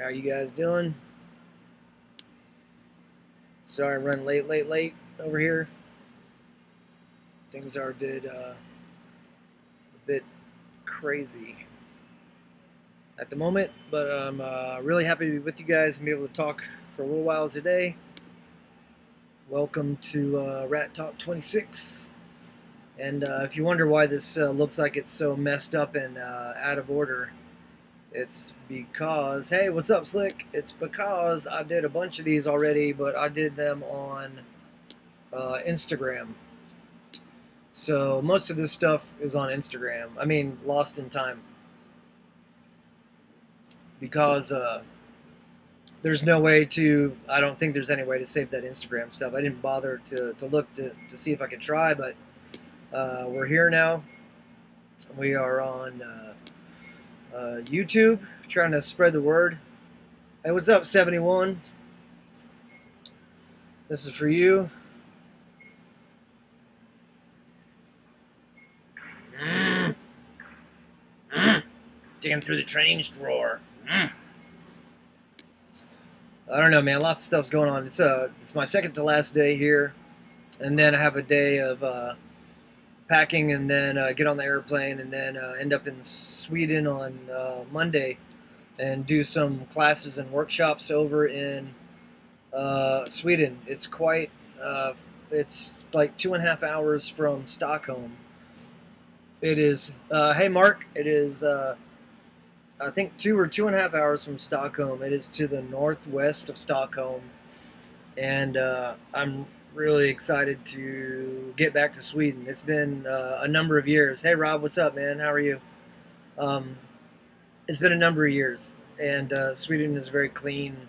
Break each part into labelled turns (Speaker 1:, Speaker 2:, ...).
Speaker 1: How you guys doing? Sorry, I'm running late over here. Things are a bit crazy at the moment, but I'm really happy to be with you guys and be able to talk for a little while today. Welcome to Rattalk 26. And if you wonder why this looks like it's so messed up and out of order, it's because, hey, what's up, Slick? It's because I did a bunch of these already, but I did them on Instagram. So most of this stuff is on Instagram. I mean, lost in time. Because there's no way to, I don't think there's any way to save that Instagram stuff. I didn't bother to look to see if I could try, but we're here now. We are on YouTube, trying to spread the word. Hey, what's up, 71? This is for you. Digging through the train's drawer. I don't know, man. Lots of stuff's going on. It's my second to last day here, and then I have a day of packing, and then get on the airplane, and then end up in Sweden on Monday, and do some classes and workshops over in Sweden. It's quite. It's like 2.5 hours from Stockholm. It is. Hey, Mark. It is. I think 2.5 hours from Stockholm. It is to the northwest of Stockholm, and I'm really excited to get back to Sweden. It's been a number of years. Hey, Rob, what's up, man? How are you? It's been a number of years, and Sweden is a very clean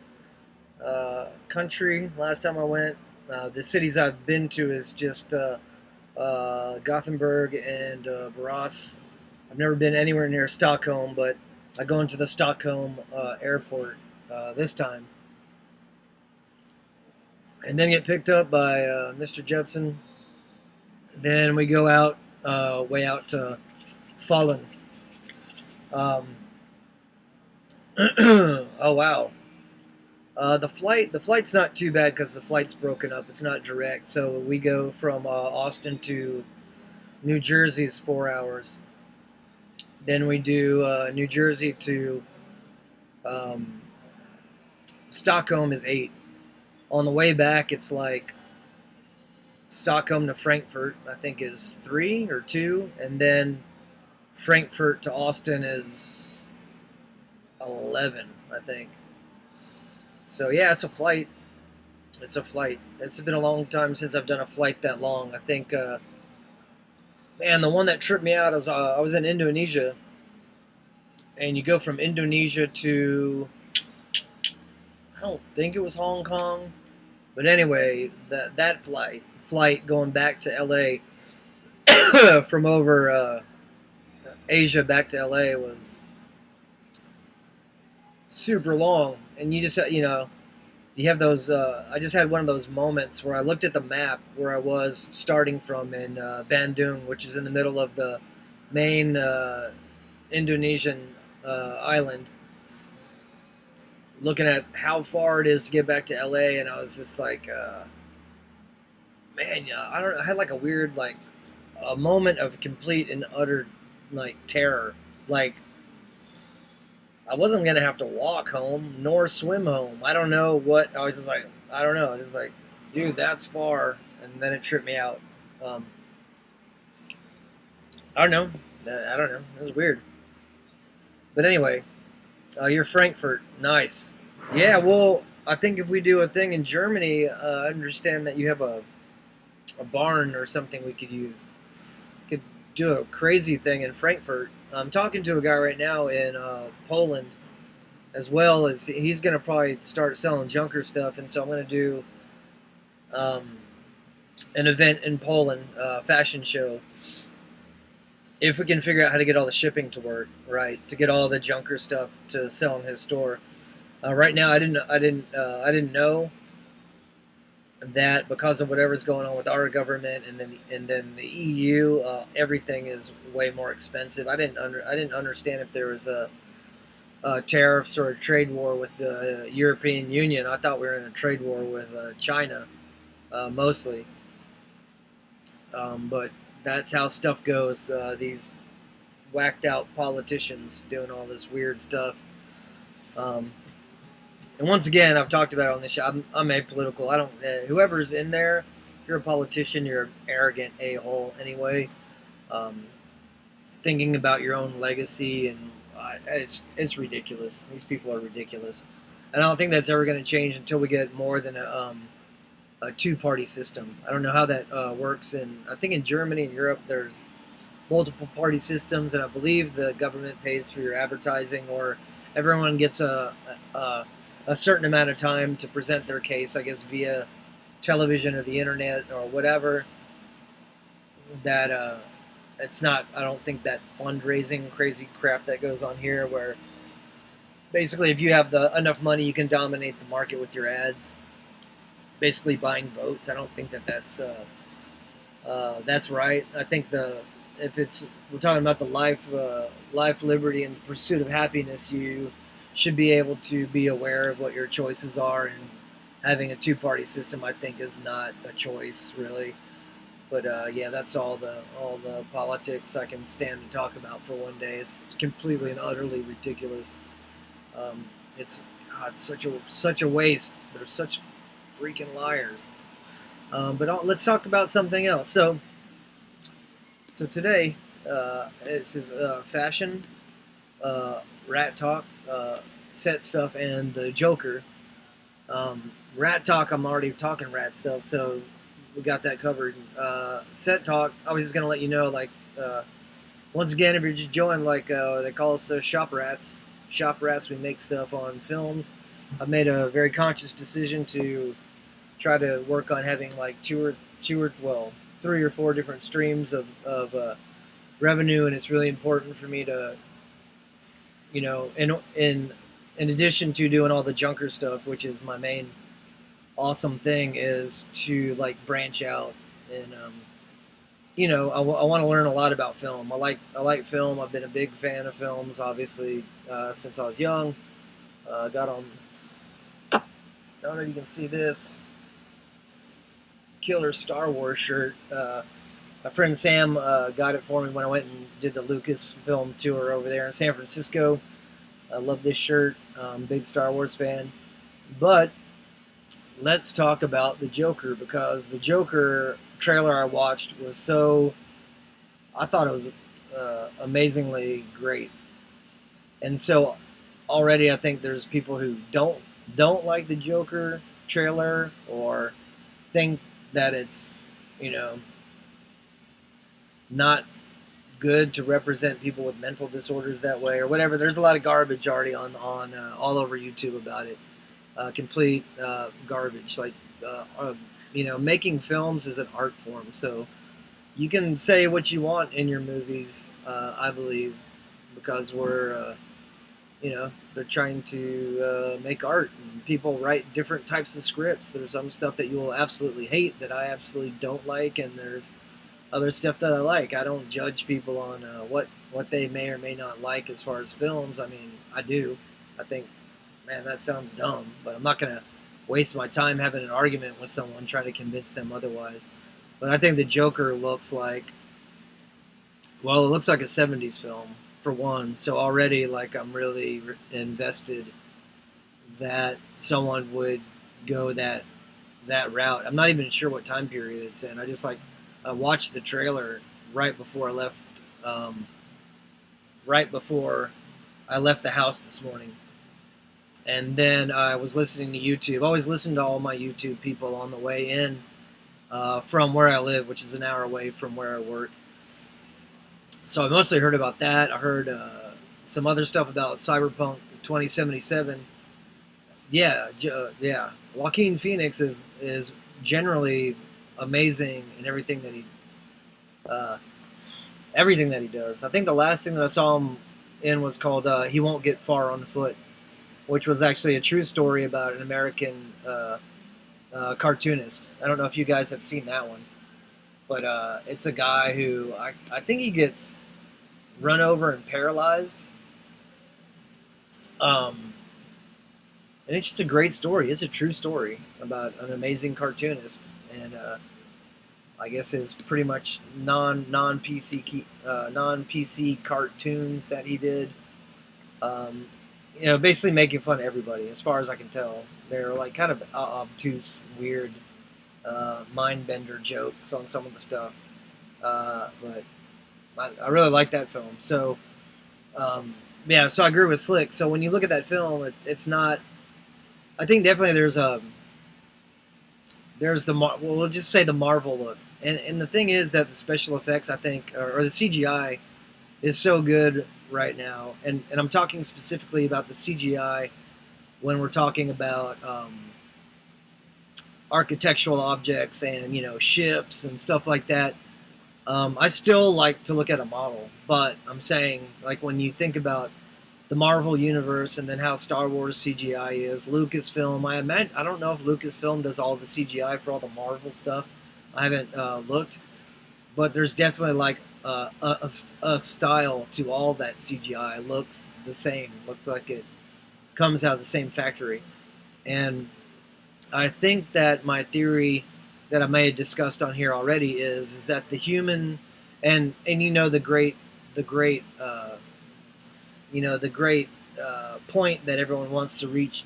Speaker 1: country. Last time I went, the cities I've been to is just Gothenburg and Borås. I've never been anywhere near Stockholm, but I go into the Stockholm airport this time, and then get picked up by Mr. Jetson. Then we go out, way out to Falun. Oh wow, the flight's not too bad because the flight's broken up. It's not direct, so we go from Austin to New Jersey's 4 hours. Then we do New Jersey to Stockholm is 8. On the way back, it's like Stockholm to Frankfurt, I think, is 3 or 2. And then Frankfurt to Austin is 11, I think. So, yeah, it's a flight. It's a flight. It's been a long time since I've done a flight that long. I think... man, the one that tripped me out is I was in Indonesia, and you go from Indonesia to, I don't think it was Hong Kong, but anyway, that flight going back to LA from over Asia back to LA was super long, and you just you have those. I just had one of those moments where I looked at the map where I was starting from in Bandung, which is in the middle of the main Indonesian island, looking at how far it is to get back to LA, and I was just like, man, yeah, I had like a weird, like, a moment of complete and utter, like, terror. Like, I wasn't going to have to walk home nor swim home. I don't know what. I was just like, I don't know. I was just like, dude, that's far. And then it tripped me out. I don't know. I don't know. It was weird. But anyway, you're Frankfurt. Nice. Yeah, well, I think if we do a thing in Germany, I understand that you have a barn or something we could use. Could do a crazy thing in Frankfurt. I'm talking to a guy right now in Poland, as well as he's going to probably start selling junker stuff, and so I'm going to do an event in Poland, fashion show. If we can figure out how to get all the shipping to work, right, to get all the junker stuff to sell in his store. Right now, I didn't know that because of whatever's going on with our government and then the EU, everything is way more expensive. I didn't understand if there was tariffs or a trade war with the European Union. I thought we were in a trade war with China mostly, but that's how stuff goes. These whacked out politicians doing all this weird stuff. Um, and once again, I've talked about it on this show. I'm apolitical. I don't. Whoever's in there, if you're a politician, you're an arrogant a-hole anyway. Um, Thinking about your own legacy, and it's ridiculous. These people are ridiculous, and I don't think that's ever going to change until we get more than a two-party system. I don't know how that works, and I think in Germany and Europe there's multiple party systems, and I believe the government pays for your advertising, or everyone gets a certain amount of time to present their case, I guess via television or the internet or whatever. That it's not, I don't think, that fundraising crazy crap that goes on here, where basically if you have enough money you can dominate the market with your ads, basically buying votes. I don't think that's right. I think if we're talking about the life, liberty, and the pursuit of happiness, you should be able to be aware of what your choices are, and having a two-party system, I think, is not a choice really. But yeah, that's all the politics I can stand to talk about for one day. It's completely and utterly ridiculous. It's God, such a waste. They're such freaking liars. But let's talk about something else. So today, this is fashion, Rattalk, Setstuff, and the Joker. Rattalk, I'm already talking rat stuff, so we got that covered. Settalk, I was just gonna let you know, like, once again, if you're just joining, like, they call us shop rats. Shop rats. We make stuff on films. I've made a very conscious decision to try to work on having like three or four different streams of revenue, and it's really important for me to, in addition to doing all the junker stuff, which is my main awesome thing, is to like branch out and I want to learn a lot about film. I like film. I've been a big fan of films, obviously, since I was young. Got on. I don't know if you can see this killer Star Wars shirt. My friend Sam got it for me when I went and did the Lucasfilm tour over there in San Francisco. I love this shirt. Big Star Wars fan. But let's talk about the Joker, because the Joker trailer I watched was I thought it was amazingly great. And so already I think there's people who don't like the Joker trailer, or think that it's, not good to represent people with mental disorders that way, or whatever. There's a lot of garbage already on all over YouTube about it. Complete garbage. Like, making films is an art form, so you can say what you want in your movies, I believe, because they're trying to make art, and people write different types of scripts. There's some stuff that you will absolutely hate that I absolutely don't like, and there's other stuff that I like. I don't judge people on what they may or may not like as far as films. I mean, I do. I think, man, that sounds dumb, but I'm not going to waste my time having an argument with someone trying to convince them otherwise. But I think the Joker looks like a 70s film, for one. So already, like, I'm really invested that someone would go that route. I'm not even sure what time period it's in. I watched the trailer right before I left. Right before I left the house this morning, and then I was listening to YouTube. I always listen to all my YouTube people on the way in from where I live, which is an hour away from where I work. So I mostly heard about that. I heard some other stuff about Cyberpunk 2077. Yeah. Joaquin Phoenix is generally amazing in everything that he does. I think the last thing that I saw him in was called "He Won't Get Far on Foot," which was actually a true story about an American cartoonist. I don't know if you guys have seen that one, but it's a guy who I think he gets run over and paralyzed, Um, and it's just a great story. It's a true story about an amazing cartoonist, and I guess his pretty much non PC cartoons that he did. Um, basically making fun of everybody, as far as I can tell. They're like kind of obtuse, weird, mind bender jokes on some of the stuff. But I really like that film. So yeah, so I agree with Slick. So when you look at that film, it's not. I think definitely there's the well, we'll just say the Marvel look, and the thing is that the special effects, I think, or the CGI is so good right now, and I'm talking specifically about the CGI when we're talking about architectural objects and ships and stuff like that. I still like to look at a model, but I'm saying, like, when you think about the Marvel universe and then how Star Wars CGI is, Lucasfilm, I don't know if Lucasfilm does all the CGI for all the Marvel stuff. I haven't looked, but there's definitely like a style to all that CGI. Looks the same. Looks like it comes out of the same factory. And I think that my theory that I may have discussed on here already is that the human and the great point that everyone wants to reach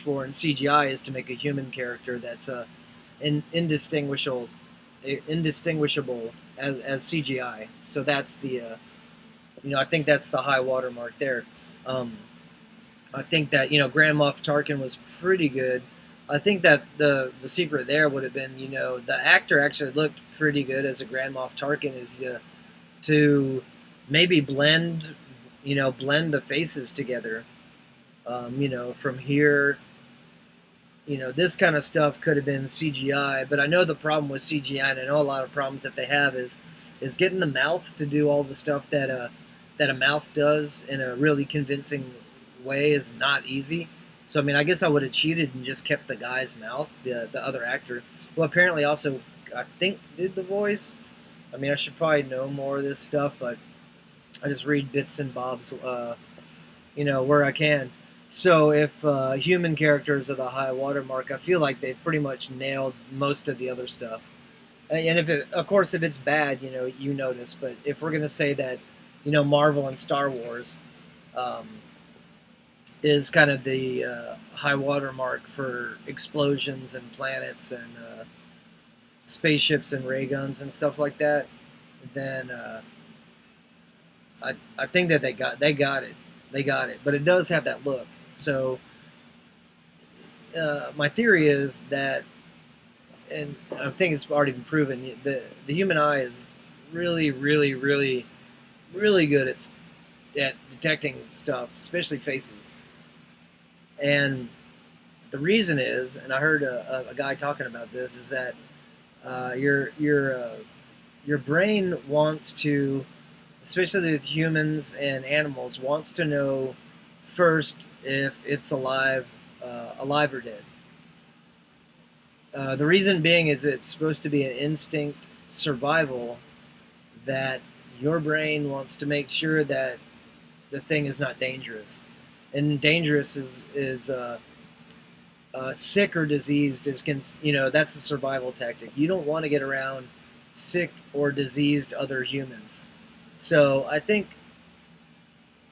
Speaker 1: for in CGI is to make a human character that's indistinguishable as CGI. So that's the I think that's the high watermark there. I think that Grand Moff Tarkin was pretty good. I think that the secret there would have been the actor actually looked pretty good as a Grand Moff Tarkin is to maybe blend the faces together. From here, this kind of stuff could have been CGI, but I know the problem with CGI, and I know a lot of problems that they have is getting the mouth to do all the stuff that a mouth does in a really convincing way is not easy. So I mean, I guess I would have cheated and just kept the guy's mouth, the other actor, who apparently also I think did the voice. I mean, I should probably know more of this stuff, but I just read bits and bobs, where I can. So if human characters are the high watermark, I feel like they've pretty much nailed most of the other stuff. And of course, if it's bad, you notice. But if we're gonna say that, Marvel and Star Wars is kind of the high watermark for explosions and planets and spaceships and ray guns and stuff like that, then I think that they got it. They got it. But it does have that look. So my theory is that, and I think it's already been proven, the human eye is really, really, really, really good at detecting stuff, especially faces. And the reason is, and I heard a guy talking about this, is that your brain wants to, especially with humans and animals, wants to know first if it's alive or dead. The reason being is it's supposed to be an instinct survival that your brain wants to make sure that the thing is not dangerous. And dangerous is sick or diseased that's a survival tactic. You don't want to get around sick or diseased other humans. So I think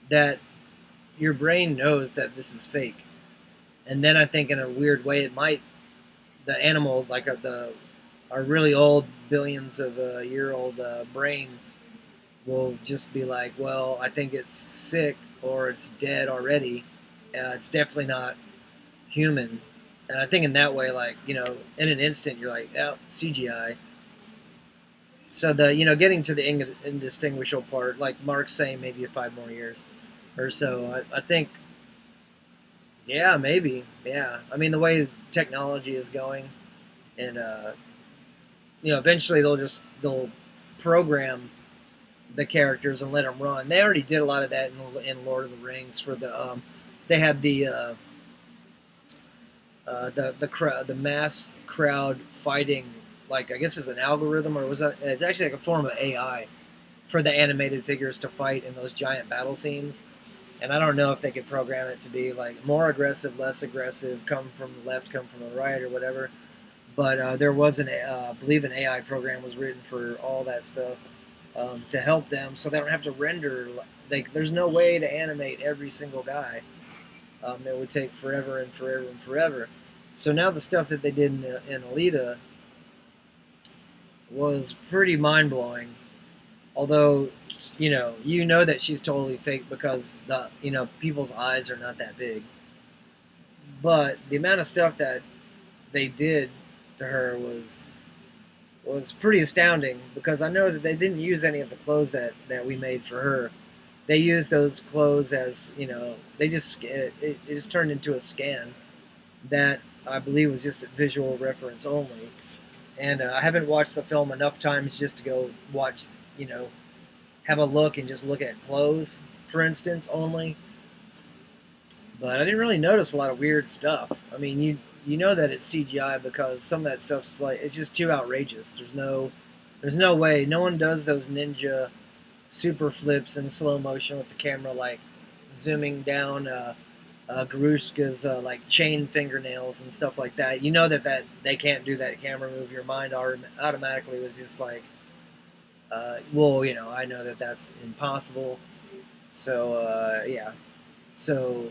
Speaker 1: that your brain knows that this is fake, and then I think in a weird way the animal, like our really old billions of year old brain will just be like, well, I think it's sick or it's dead already. It's definitely not human. And I think in that way, like, in an instant, you're like, oh, CGI. So getting to the indistinguishable part, like Mark's saying, maybe 5 more years or so. I think, yeah, maybe, yeah. I mean, the way technology is going, and eventually they'll program the characters and let them run. They already did a lot of that in Lord of the Rings for the they had the crowd, the mass crowd fighting, like, I guess it's an algorithm, or it's actually like a form of AI for the animated figures to fight in those giant battle scenes. And I don't know if they could program it to be like more aggressive, less aggressive, come from the left, come from the right, or whatever. But there was I believe an AI program was written for all that stuff to help them, so they don't have to render. Like, there's no way to animate every single guy. It would take forever and forever and forever. So now the stuff that they did in Alita was pretty mind blowing. Although, you know that she's totally fake because people's eyes are not that big. But the amount of stuff that they did to her was pretty astounding, because I know that they didn't use any of the clothes that we made for her. They used those clothes as, they just it just turned into a scan that I believe was just a visual reference only. And I haven't watched the film enough times just to go watch, have a look and just look at clothes, for instance, only. But I didn't really notice a lot of weird stuff. I mean, you know that it's CGI because some of that stuff's like, it's just too outrageous. There's no way. No one does those ninja super flips in slow motion with the camera like zooming down Garushka's like chain fingernails and stuff like that. You know that they can't do that camera move. Your mind automatically was just like, well, I know that that's impossible. So yeah, so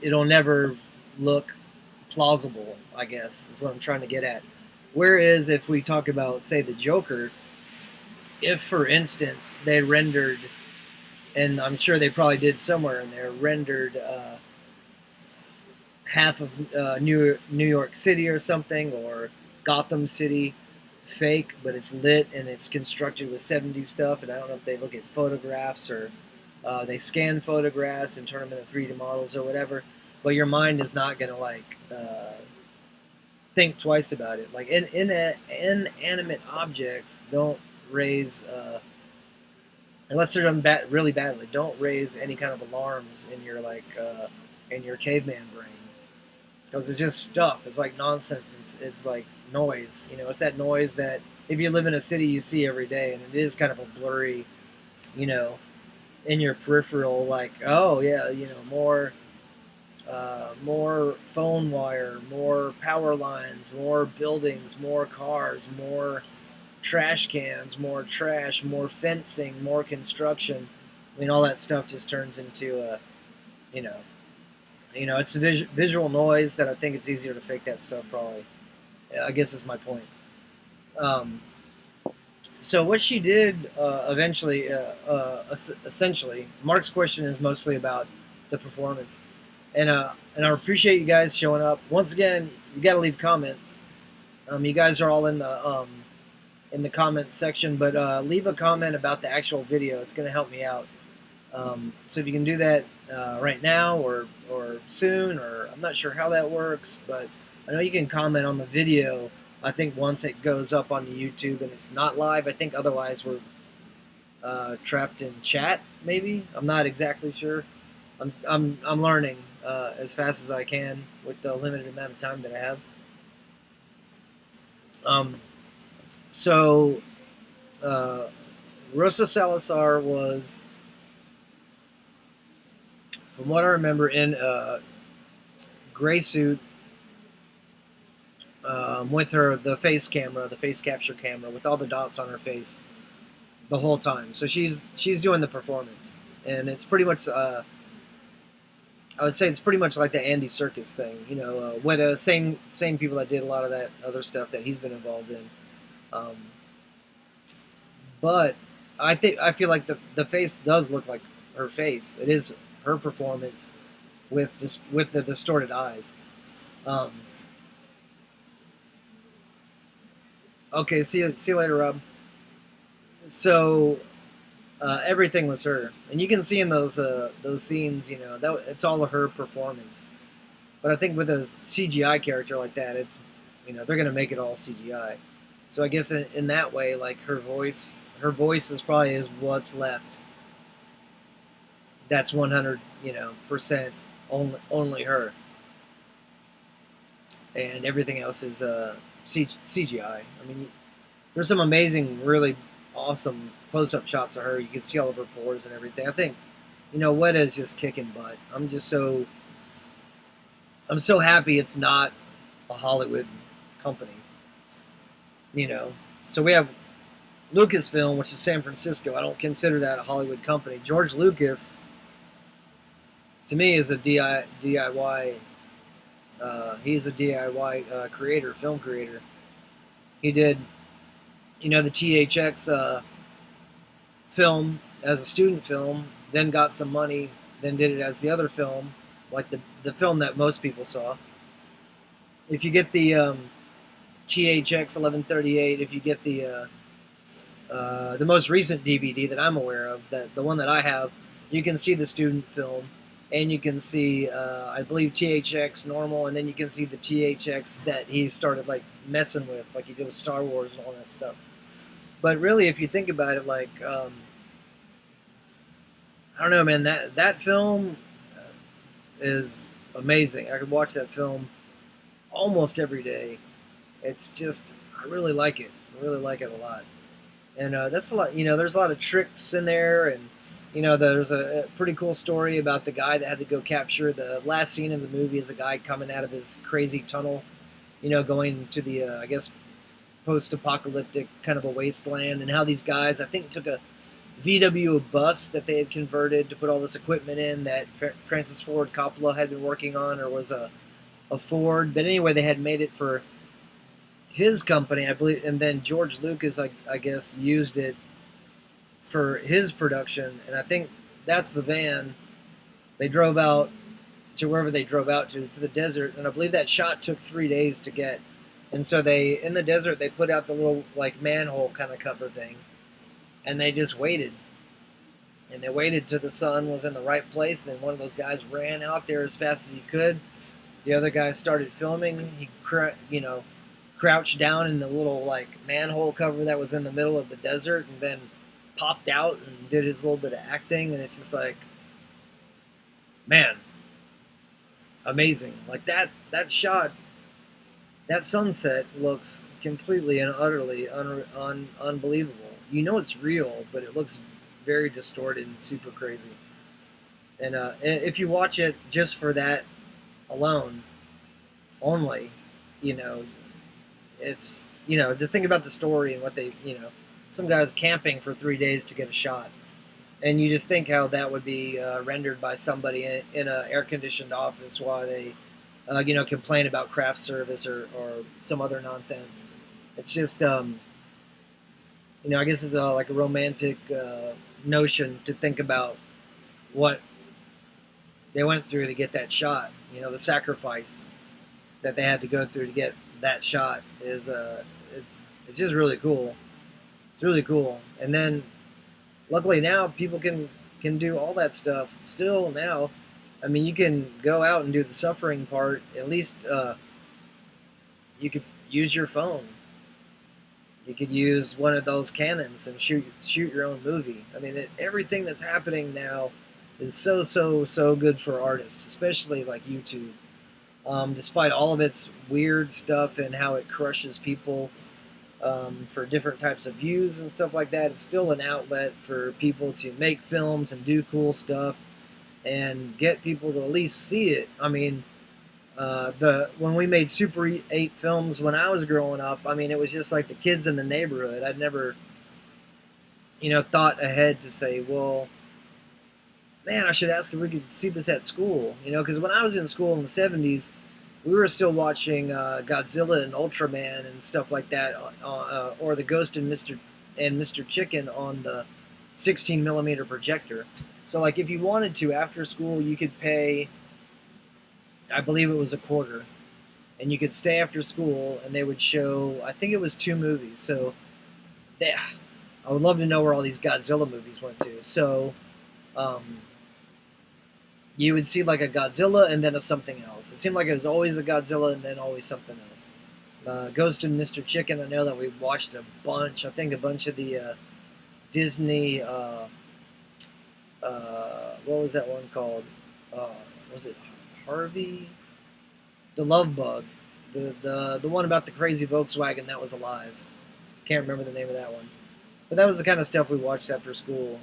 Speaker 1: it'll never look plausible, I guess, is what I'm trying to get at. Whereas if we talk about, say, the Joker, if, for instance, they rendered, and I'm sure they probably did somewhere in there, rendered half of New York City or something, or Gotham City fake, but it's lit and it's constructed with 70s stuff, and I don't know if they look at photographs or they scan photographs and turn them into 3D models or whatever, but your mind is not going to like think twice about it. Like inanimate objects don't raise, unless they're done really badly, don't raise any kind of alarms in your in your caveman brain, because it's just stuff. It's like nonsense. It's like noise. It's that noise that if you live in a city you see every day, and it is kind of a blurry, in your peripheral, like, oh yeah, more phone wire, more power lines, more buildings, more cars, more trash cans, more trash, more fencing, more construction. I mean, all that stuff just turns into you know, it's a visual noise that I think it's easier to fake that stuff, probably. I guess is my point. So what she did eventually, essentially, Mark's question is mostly about the performance, and I appreciate you guys showing up. Once again, you got to leave comments. You guys are all in the comment section, but leave a comment about the actual video. It's going to help me out. So if you can do that right now or soon, or I'm not sure how that works, but I know you can comment on the video. I think once it goes up on YouTube and it's not live, I think otherwise we're trapped in chat. Maybe, I'm not exactly sure. I'm learning as fast as I can with the limited amount of time that I have. So Rosa Salazar was, from what I remember, in a gray suit with the face capture camera with all the dots on her face the whole time. So she's doing the performance, and it's pretty much I would say it's pretty much like the Andy Serkis thing, with same people that did a lot of that other stuff that he's been involved in. But I feel like the face does look like her face. It is her performance with the distorted eyes. Okay, see you later, Rob. So everything was her, and you can see in those scenes, that it's all of her performance. But I think with a CGI character like that, it's they're gonna make it all CGI. So I guess in that way, like her voice is probably what's left. That's 100% only her, and everything else is CGI. I mean, there's some amazing, really awesome close-up shots of her. You can see all of her pores and everything. I think You know, Weta is just kicking butt. I'm so happy it's not a Hollywood company. You know, so we have Lucasfilm, which is San Francisco. I don't consider that a Hollywood company. George Lucas, to me, is a DIY. He's a DIY creator, film creator. He did, you know, the THX film as a student film, then got some money, then did it as the other film, like the film that most people saw. If you get the THX 1138, if you get the most recent DVD that I'm aware of, that the one that I have, you can see the student film, and you can see, I believe, THX normal, and then you can see the THX that he started like messing with, like he did with Star Wars and all that stuff. But really, if you think about it, like I don't know, man, that film is amazing. I could watch that film almost every day. It's just, I really like it. I really like it a lot. And that's a lot. You know, there's a lot of tricks in there, and you know, there's a pretty cool story about the guy that had to go capture the last scene of the movie is a guy coming out of his crazy tunnel, you know, going to the I guess post-apocalyptic kind of a wasteland, and how these guys I think took a VW bus that they had converted to put all this equipment in that Francis Ford Coppola had been working on, or was a Ford. But anyway, they had made it for his company, I believe, and then George Lucas, I guess, used it for his production, and I think that's the van they drove out to wherever they drove out to the desert, and I believe that shot took 3 days to get, and so they in the desert they put out the little like manhole kind of cover thing, and they just waited, and they waited till the sun was in the right place, and then one of those guys ran out there as fast as he could. The other guy started filming. He, you know, crouched down in the little like manhole cover that was in the middle of the desert, and then popped out and did his little bit of acting. And it's just like, man, amazing. Like that shot, that sunset looks completely and utterly unbelievable. You know it's real, but it looks very distorted and super crazy. And if you watch it just for that alone, only, you know, it's, you know, to think about the story and what they, you know, some guys camping for 3 days to get a shot, and you just think how that would be rendered by somebody in an air-conditioned office while they, you know, complain about craft service or some other nonsense. It's just, you know, I guess it's like a romantic notion to think about what they went through to get that shot. You know, the sacrifice that they had to go through to get that shot is it's just really cool. It's really cool. And then luckily now people can do all that stuff still now. I mean, you can go out and do the suffering part. At least you could use your phone. You could use one of those cannons and shoot your own movie. I mean, everything that's happening now is so good for artists, especially like YouTube. Despite all of its weird stuff and how it crushes people for different types of views and stuff like that, it's still an outlet for people to make films and do cool stuff and get people to at least see it. I mean, when we made Super 8 films when I was growing up, I mean, it was just like the kids in the neighborhood. I'd never, you know, thought ahead to say, well, man, I should ask if we could see this at school. You know, because when I was in school in the 70s, we were still watching Godzilla and Ultraman and stuff like that, or the Ghost and Mr. Chicken on the 16 millimeter projector. So, like, if you wanted to after school, you could pay, I believe it was $0.25, and you could stay after school, and they would show, I think it was 2 movies. So, I would love to know where all these Godzilla movies went to. So, you would see like a Godzilla and then a something else. It seemed like it was always a Godzilla and then always something else. Ghost and Mr. Chicken, I know that we watched a bunch. I think a bunch of the Disney, what was that one called? Was it Harvey? The Love Bug. The one about the crazy Volkswagen that was alive. Can't remember the name of that one. But that was the kind of stuff we watched after school,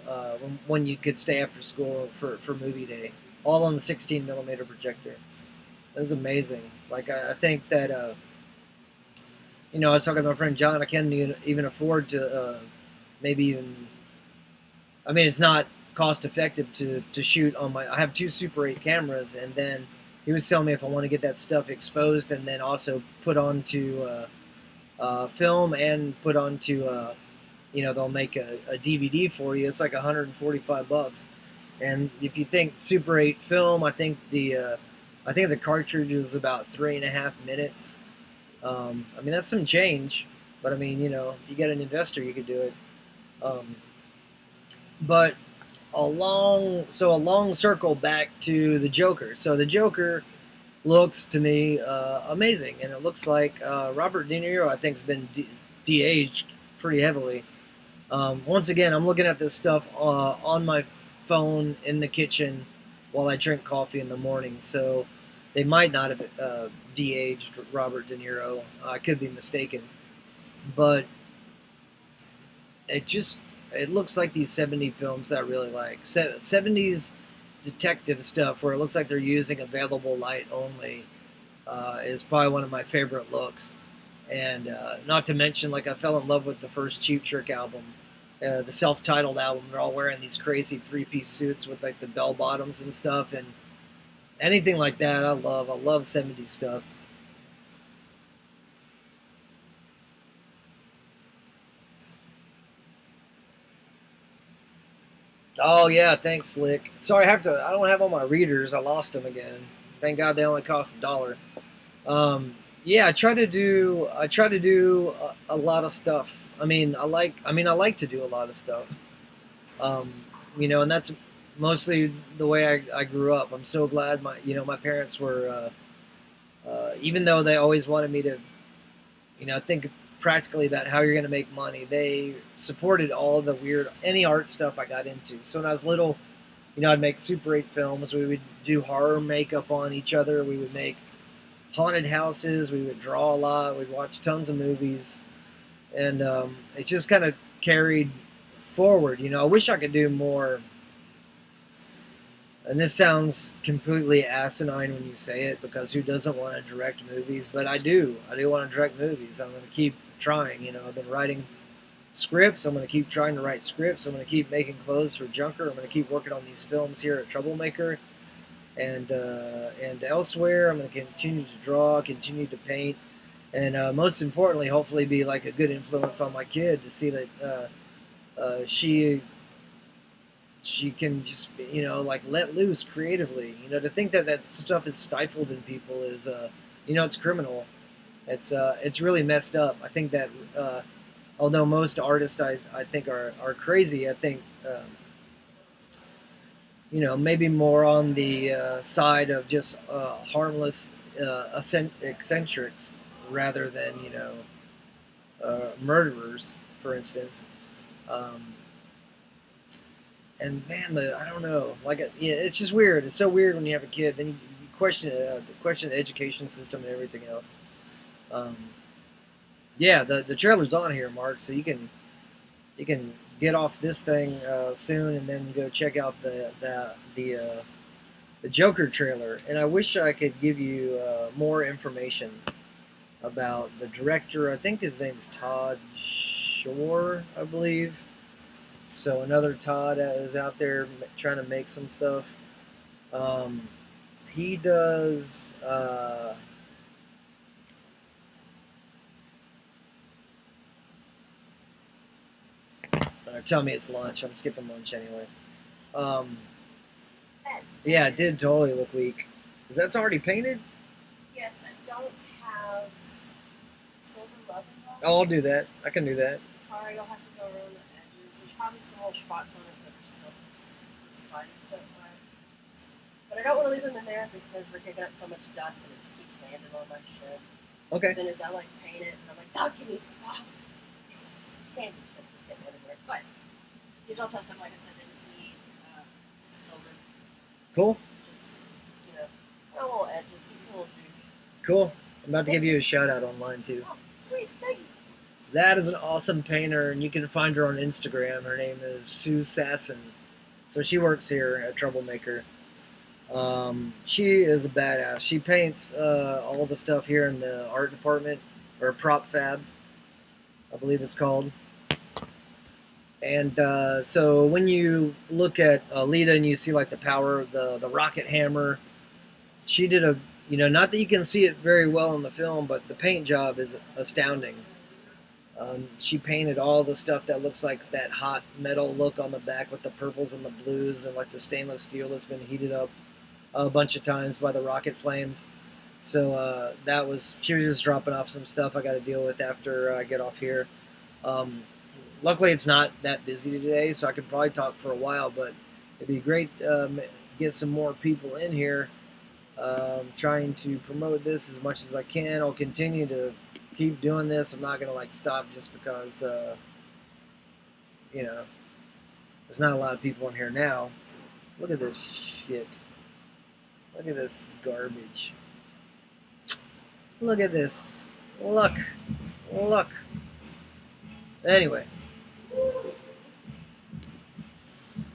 Speaker 1: when you could stay after school for movie day, all on the 16 millimeter projector. It was amazing. Like I think that I was talking to my friend John. I can't even afford to maybe even. I mean, it's not cost effective to shoot on my. I have two Super 8 cameras, and then he was telling me if I want to get that stuff exposed and then also put onto film and put onto they'll make a DVD for you. It's like $145. And if you think Super 8 film, I think the cartridge is about 3.5 minutes. I mean, that's some change, but I mean, if you get an investor, you could do it. Um, but a long circle back to the Joker. So the Joker looks to me amazing, and it looks like Robert De Niro, I think, has been de-aged pretty heavily. Once again, I'm looking at this stuff on my phone in the kitchen while I drink coffee in the morning, so they might not have de-aged Robert De Niro. I could be mistaken, but it looks like these 70s films that I really like. 70s detective stuff where it looks like they're using available light only is probably one of my favorite looks. And not to mention, like, I fell in love with the first Cheap Trick album, the self-titled album. They're all wearing these crazy three-piece suits with like the bell bottoms and stuff, and anything like that I love. I love 70s stuff. Oh yeah, thanks, Slick. Sorry, I don't have all my readers. I lost them again. Thank God they only cost $1. Yeah, I try to do a lot of stuff. I like to do a lot of stuff. Um, and that's mostly the way I grew up. I'm so glad my parents were, even though they always wanted me to, think practically about how you're going to make money. They supported all of the any art stuff I got into. So when I was little, I'd make Super 8 films. We would do horror makeup on each other. We would make haunted houses. We would draw a lot. We'd watch tons of movies, and it just kind of carried forward. I wish I could do more. And this sounds completely asinine when you say it, because who doesn't want to direct movies? But I do. I do want to direct movies. I'm going to keep trying. I've been writing scripts. I'm going to keep trying to write scripts. I'm going to keep making clothes for Junker. I'm going to keep working on these films here at Troublemaker and elsewhere. I'm going to continue to draw, continue to paint, and most importantly, hopefully be like a good influence on my kid to see that she can just like let loose creatively. To think that that stuff is stifled in people is it's criminal. It's really messed up. I think that although most artists I think are crazy, I think maybe more on the side of just harmless eccentrics rather than murderers, for instance. And man, I don't know, like yeah, it's just weird. It's so weird when you have a kid. Then you question the education system and everything else. Um, yeah, the trailer's on here, Mark, so you can get off this thing soon and then go check out the Joker trailer. And I wish I could give you more information about the director. I think his name's Todd Shore, I believe. So another Todd is out there trying to make some stuff. He does. Tell me it's lunch. I'm skipping lunch anyway. Um, yeah, it did totally look weak. Is that's already painted?
Speaker 2: Yes, I don't have silver leather.
Speaker 1: Oh, I'll do that. I can do that.
Speaker 2: Sorry, I'll have to go around the edges. There's probably some little spots on it that are still the slightest bit wet. But I don't want to leave them in there because we're kicking up so much dust and it just keeps landing on my shit.
Speaker 1: Okay.
Speaker 2: As soon as I paint it, and I'm like, Doug, can you stop? It's sandy shit's just getting everywhere. But these don't touch them, like I said, they just need silver.
Speaker 1: Cool.
Speaker 2: Just, a little edges, just a little juice.
Speaker 1: Cool. I'm about to give you a shout out online too.
Speaker 2: Oh, sweet, thank you.
Speaker 1: That is an awesome painter, and you can find her on Instagram. Her name is Sue Sasson. So she works here at Troublemaker. She is a badass. She paints all the stuff here in the art department, or prop fab, I believe it's called. And so when you look at Alita and you see like the power of the rocket hammer, she did a, not that you can see it very well in the film, but the paint job is astounding. She painted all the stuff that looks like that hot metal look on the back with the purples and the blues and like the stainless steel that's been heated up a bunch of times by the rocket flames. So she was just dropping off some stuff I got to deal with after I get off here. Luckily, it's not that busy today, so I could probably talk for a while, but it'd be great to get some more people in here. Trying to promote this as much as I can. I'll continue to keep doing this. I'm not going to stop just because, there's not a lot of people in here now. Look at this shit. Look at this garbage. Look at this. Look. Anyway.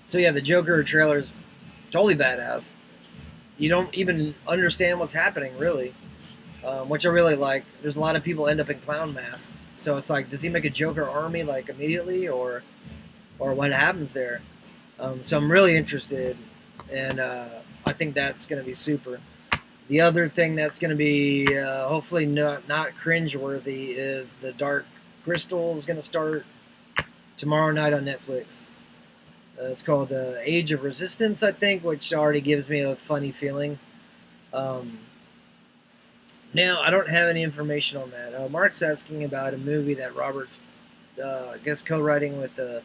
Speaker 1: So yeah, the Joker trailer is totally badass. You don't even understand what's happening, really. Which I really like. There's a lot of people end up in clown masks. So it's like, does he make a Joker army immediately, or what happens there? So I'm really interested, and I think that's going to be super. The other thing that's going to be hopefully not cringeworthy is the Dark Crystal is going to start tomorrow night on Netflix. It's called Age of Resistance, I think, which already gives me a funny feeling. Now, I don't have any information on that. Mark's asking about a movie that Robert's, I guess, co-writing with the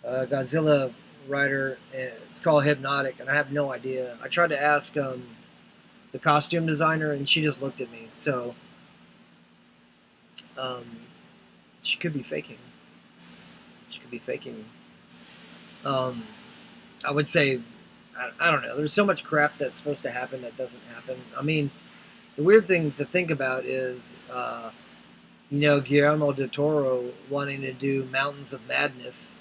Speaker 1: Godzilla writer. It's called Hypnotic, and I have no idea. I tried to ask the costume designer, and she just looked at me. So, she could be faking. I would say, I don't know. There's so much crap that's supposed to happen that doesn't happen. I mean, the weird thing to think about is, Guillermo del Toro wanting to do Mountains of Madness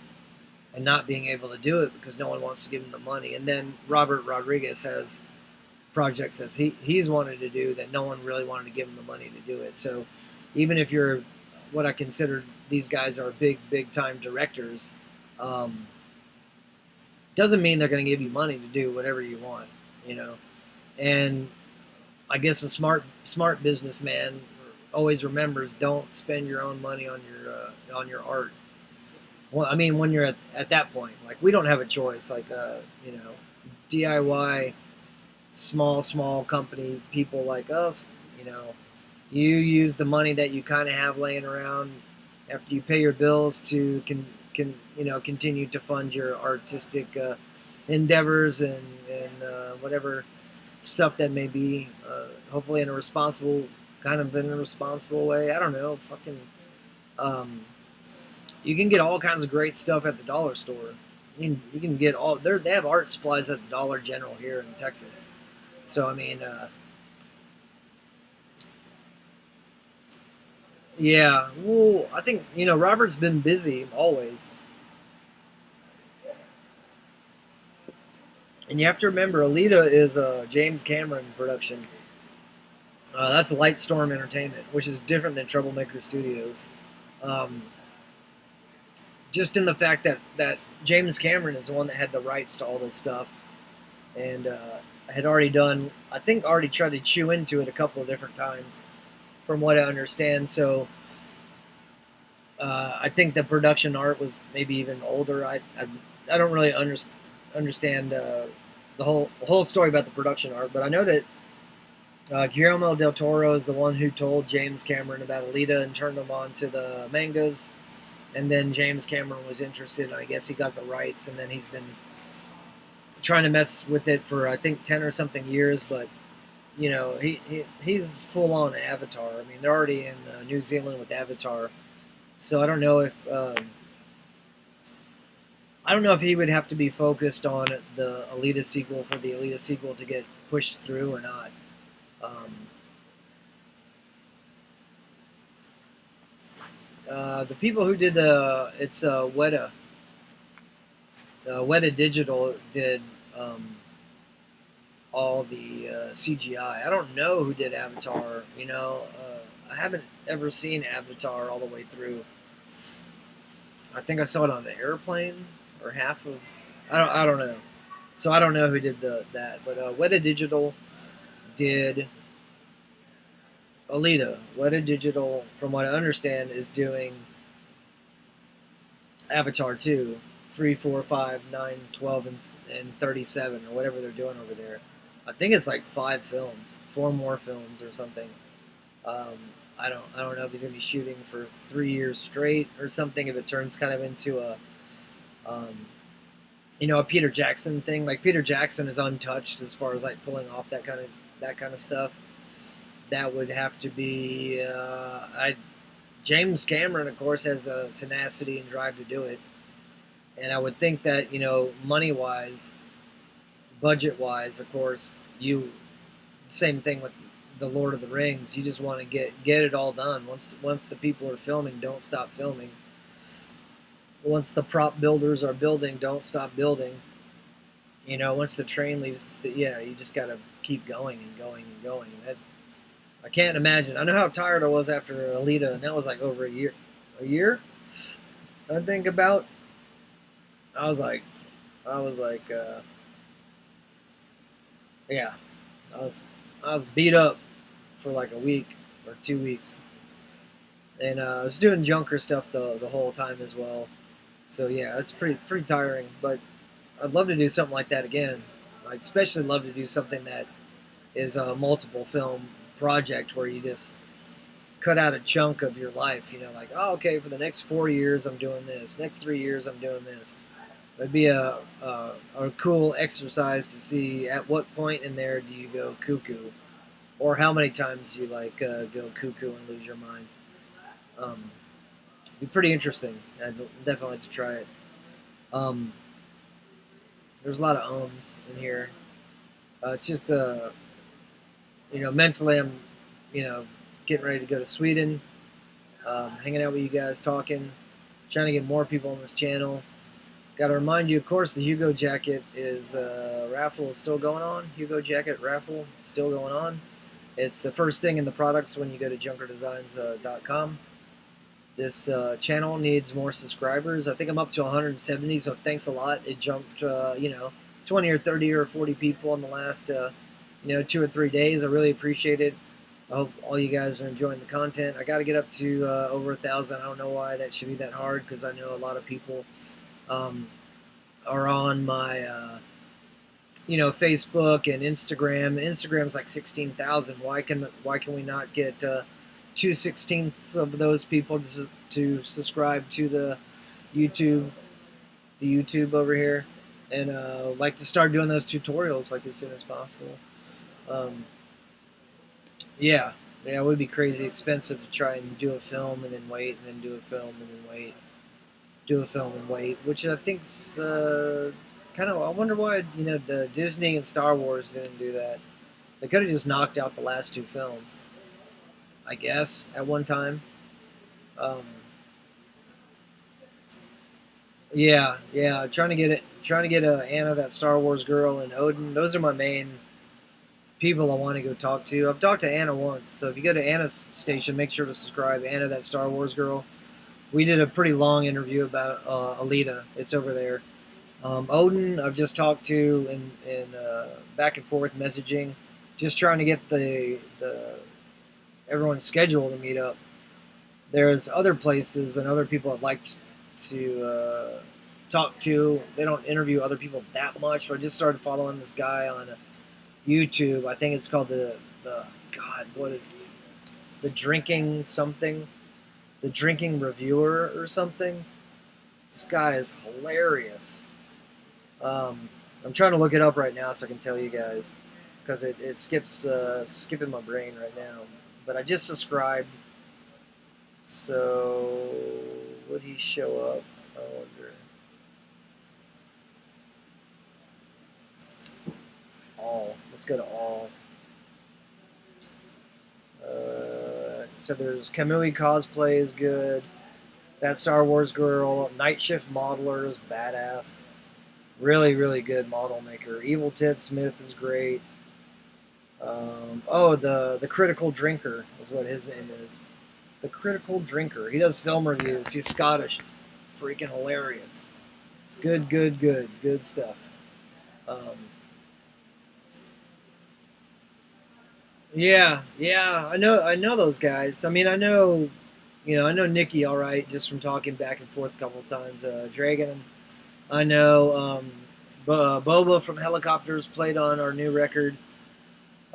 Speaker 1: and not being able to do it because no one wants to give him the money. And then Robert Rodriguez has projects that he's wanted to do that no one really wanted to give him the money to do it. So even if you're what I consider these guys are big time directors, doesn't mean they're going to give you money to do whatever you want, And I guess a smart businessman always remembers, don't spend your own money on your art. Well, I mean, when you're at that point, we don't have a choice. DIY, small company people like us, you use the money that you kind of have laying around after you pay your bills to continue to fund your artistic endeavors and whatever stuff that may be, hopefully in a responsible way. I don't know, you can get all kinds of great stuff at the dollar store. You can get they have art supplies at the Dollar General here in Texas. So I mean, yeah. Well, I think Robert's been busy always. And you have to remember, Alita is a James Cameron production. That's Lightstorm Entertainment, which is different than Troublemaker Studios. Just in the fact that James Cameron is the one that had the rights to all this stuff, and had already tried to chew into it a couple of different times, from what I understand. So I think the production art was maybe even older. I don't really understand the whole story about the production art, but I know that Guillermo del Toro is the one who told James Cameron about Alita and turned him on to the mangas, and then James Cameron was interested, and I guess he got the rights, and then he's been trying to mess with it for I think 10 or something years, but he's full on Avatar. I mean, they're already in New Zealand with Avatar, so I don't know if he would have to be focused on the Alita sequel for the Alita sequel to get pushed through or not. The people who did it's Weta. Weta Digital did all the CGI. I don't know who did Avatar. I haven't ever seen Avatar all the way through. I think I saw it on the airplane or half of. I don't know. So I don't know who did that, but Weta Digital did Alita. Weta Digital, from what I understand, is doing Avatar 2, 3, 4, 5, 9, 12, and 37, or whatever they're doing over there. I think it's like 5 films, 4 more films or something. Um, I don't know if he's gonna be shooting for 3 years straight or something. If it turns kind of into um, a Peter Jackson thing. Like Peter Jackson is untouched as far as like pulling off that kind of stuff. That would have to be James Cameron, of course, has the tenacity and drive to do it. And I would think that money wise, budget wise, of course, same thing with the Lord of the Rings. You just want to get it all done. Once the people are filming, don't stop filming. Once the prop builders are building, don't stop building. Once the train leaves, you just got to keep going and going and going. I can't imagine. I know how tired I was after Alita, and that was like over a year. A year? I think about. I was like, yeah, I was beat up for like a week or 2 weeks, and I was doing junker stuff the whole time as well. So yeah, it's pretty tiring. But I'd love to do something like that again. I'd especially love to do something that is a multiple film project where you just cut out a chunk of your life. Like, oh, okay, for the next 4 years I'm doing this. Next 3 years I'm doing this. It'd be a cool exercise to see at what point in there do you go cuckoo, or how many times you go cuckoo and lose your mind. It'd be pretty interesting. I'd definitely like to try it. Um, there's a lot of ums in here. It's just mentally I'm getting ready to go to Sweden, hanging out with you guys, talking, trying to get more people on this channel. Got to remind you, of course, the Hugo Jacket raffle is still going on. Hugo Jacket raffle still going on. It's the first thing in the products when you go to junkerdesigns.com. This channel needs more subscribers. I think I'm up to 170, so thanks a lot. It jumped, 20 or 30 or 40 people in the last, 2 or 3 days. I really appreciate it. I hope all you guys are enjoying the content. I got to get up to over 1,000. I don't know why that should be that hard, because I know a lot of people are on my, Facebook and Instagram. Instagram's like 16,000. Why can we not get 2/16 of those people to subscribe to the YouTube over here, and like to start doing those tutorials like as soon as possible. Yeah, it would be crazy expensive to try and do a film and then wait, and then do a film and then wait, do a film and wait, which I think's kind of. I wonder why the Disney and Star Wars didn't do that. They could have just knocked out the last 2 films, I guess, at one time. Yeah, trying to get Anna, that Star Wars girl, and Odin. Those are my main people I want to go talk to. I've talked to Anna once, so if you go to Anna's station, make sure to subscribe. Anna, that Star Wars girl. We did a pretty long interview about Alita. It's over there. Odin, I've just talked to in back and forth messaging, just trying to get the everyone's schedule to meet up. There's other places and other people I'd like to talk to. They don't interview other people that much. So I just started following this guy on YouTube. I think it's called the God, what is the drinking something? The Drinking Reviewer or something. This guy is hilarious. I'm trying to look it up right now so I can tell you guys, because it skips skipping my brain right now. But I just subscribed, so would he show up? I wonder. All. Let's go to all. So there's Kamui cosplay is good. That Star Wars girl, Night Shift Modeler is badass. Really, really good model maker. Evil Ted Smith is great. Oh, the Critical Drinker is what his name is. The Critical Drinker. He does film reviews. He's Scottish. It's freaking hilarious. It's good, good, good, good stuff. Um, yeah, yeah, I know those guys. I mean, I know Nikki all right just from talking back and forth a couple of times. Dragon, I know. Boba from Helicopters played on our new record.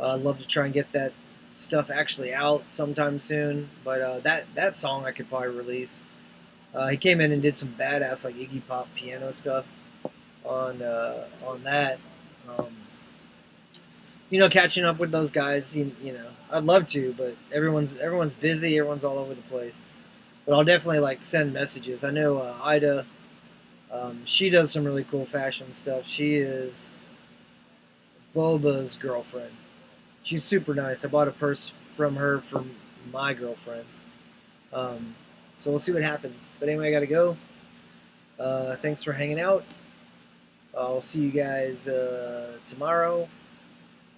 Speaker 1: I'd love to try and get that stuff actually out sometime soon. But that song I could probably release. He came in and did some badass like Iggy Pop piano stuff on that. Um, Catching up with those guys. I'd love to, but everyone's busy. Everyone's all over the place. But I'll definitely like send messages. I know Ida. She does some really cool fashion stuff. She is Boba's girlfriend. She's super nice. I bought a purse from her from my girlfriend. Um, so we'll see what happens. But anyway, I gotta go. Thanks for hanging out. I'll see you guys tomorrow,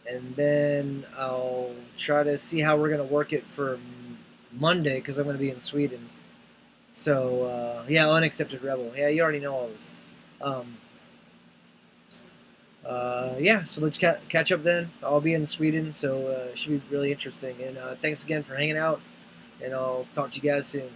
Speaker 1: and then I'll try to see how we're gonna work it for Monday because I'm gonna be in Sweden. So yeah, unaccepted rebel. Yeah, you already know all this. Um, yeah, so let's catch up then. I'll be in Sweden, so it should be really interesting. And thanks again for hanging out, and I'll talk to you guys soon.